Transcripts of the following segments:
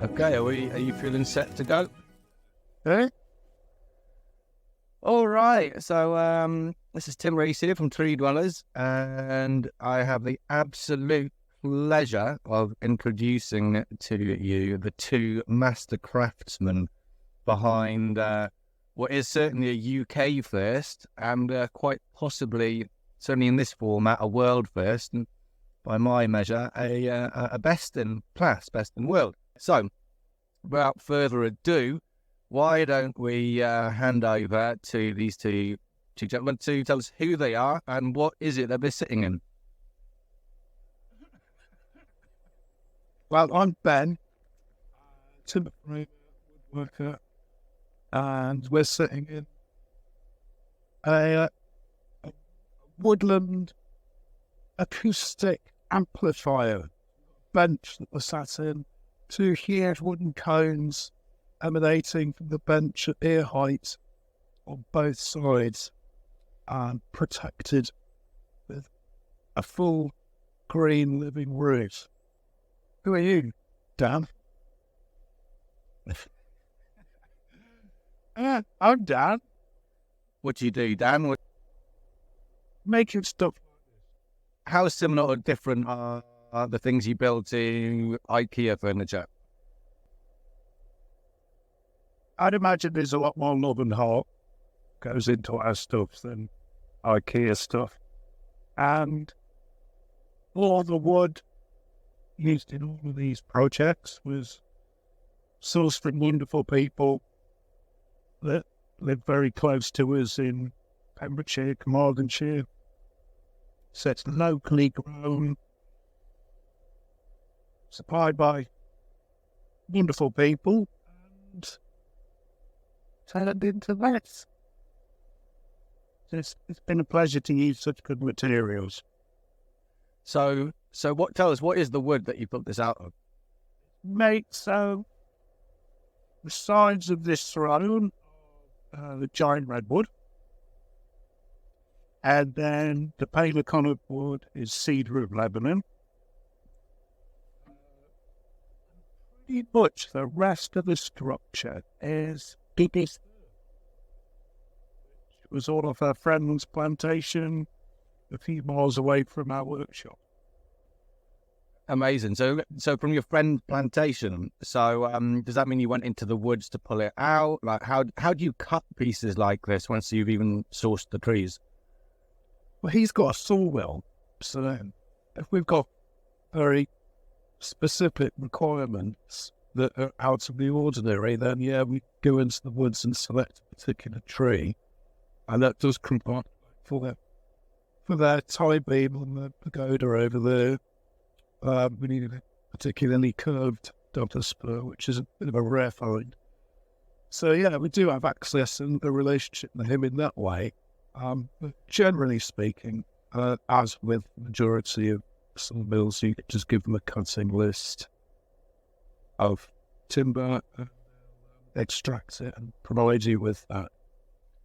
Okay, are you feeling set to go? Eh? All right. So this is Tim Reese here from TreeDwellers, and I have the absolute pleasure of introducing to you the two master craftsmen behind what is certainly a UK first, and quite possibly, certainly in this format, a world first, and by my measure, a best in class, best in world. So, without further ado, why don't we hand over to these two gentlemen to tell us who they are and what is it that they're sitting in? Well, I'm Ben, timber woodworker, and we're sitting in a woodland acoustic amplifier bench that we're sat in, two huge wooden cones emanating from the bench at ear height on both sides, and protected with a full green living roof. Who are you, Dan? I'm Dan. What do you do, Dan? Making stuff. How similar or different are the things you build to IKEA furniture? I'd imagine there's a lot more love and heart goes into our stuff than IKEA stuff. And all the wood used in all of these projects was sourced from wonderful people that live very close to us in Pembrokeshire, Carmarthenshire. So it's locally grown, supplied by wonderful people, and turned into this. It's been a pleasure to use such good materials. So tell us, what is the wood that you put this out of? Mate, so the sides of this throne are the giant redwood, and then the paler coloured wood is cedar of Lebanon. Pretty much the rest of the structure is biggest. It was all of our friend's plantation, a few miles away from our workshop. Amazing. So from your friend's plantation, does that mean you went into the woods to pull it out? Like, how do you cut pieces like this once you've even sourced the trees? Well, he's got a sawmill, so then if we've got very specific requirements that are out of the ordinary, then yeah, we go into the woods and select a particular tree, and that does come on for their tie beam on the pagoda over there. We need a particularly curved double spur, which is a bit of a rare find. So yeah, we do have access and a relationship with him in that way. But generally speaking, as with the majority of sawmills, you just give them a cutting list of timber, extract it, and provide you with that.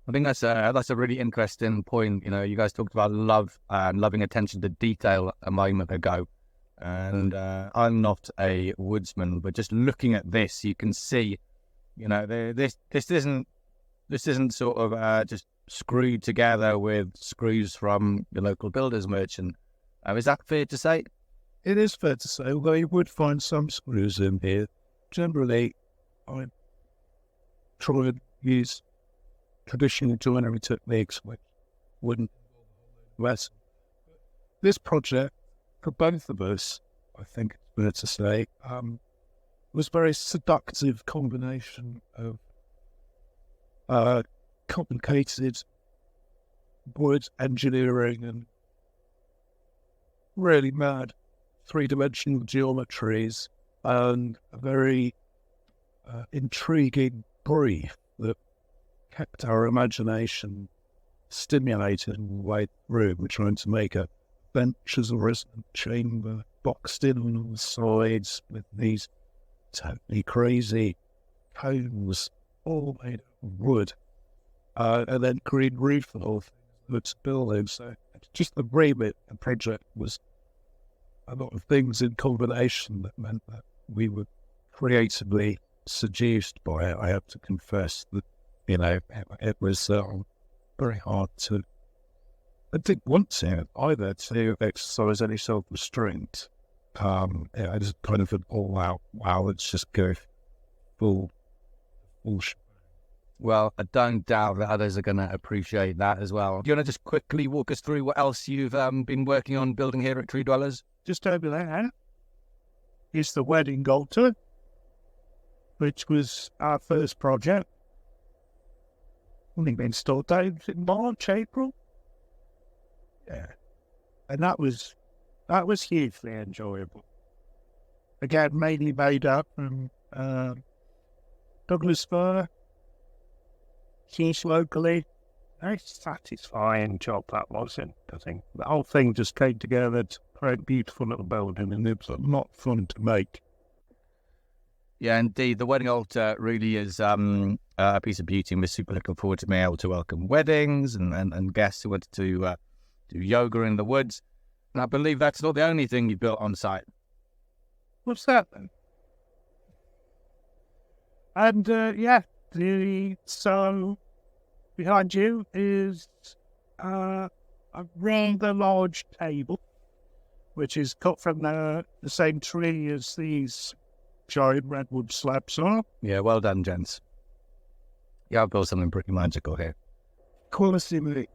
I think that's a really interesting point. You know, you guys talked about love and loving attention to detail a moment ago. And I'm not a woodsman, but just looking at this, you can see, you know, this isn't sort of just screwed together with screws from the local builder's merchant. Is that fair to say? It is fair to say, although you would find some screws in here. Generally, I try and use traditional joinery techniques, which wouldn't less. This project, for both of us, I think it's fair to say, was a very seductive combination of complicated wood engineering and really mad three-dimensional geometries, and a very intriguing brief that kept our imagination stimulated all the way through. We're trying to make a bench as a resonant chamber, boxed in on all sides with these totally crazy cones, all made of wood, and then green roof and all that's building. So just the remit of the project was a lot of things in combination that meant that we were creatively seduced by it. I have to confess that, it was very hard to. I didn't want to either to exercise any self-restraint. I just kind of an all-out, wow, let's just go full. Well, I don't doubt that others are going to appreciate that as well. Do you want to just quickly walk us through what else you've been working on building here at TreeDwellers? Just over there is the wedding altar, which was our first project. Only been installed in March, April. Yeah. And that was hugely enjoyable. Again, mainly made up from Douglas fir, used locally. Very satisfying job that was. I think the whole thing just came together to create a beautiful little building, and it was a lot of fun to make. Yeah, indeed. The wedding altar really is a piece of beauty, and we're super looking forward to being able to welcome weddings and guests who want to do yoga in the woods. And I believe that's not the only thing you built on site. What's that then? And so behind you is a rather large table, which is cut from the same tree as these giant redwood slabs are. Yeah, well done, gents. Yeah, I've built something pretty magical here. Quality, mate.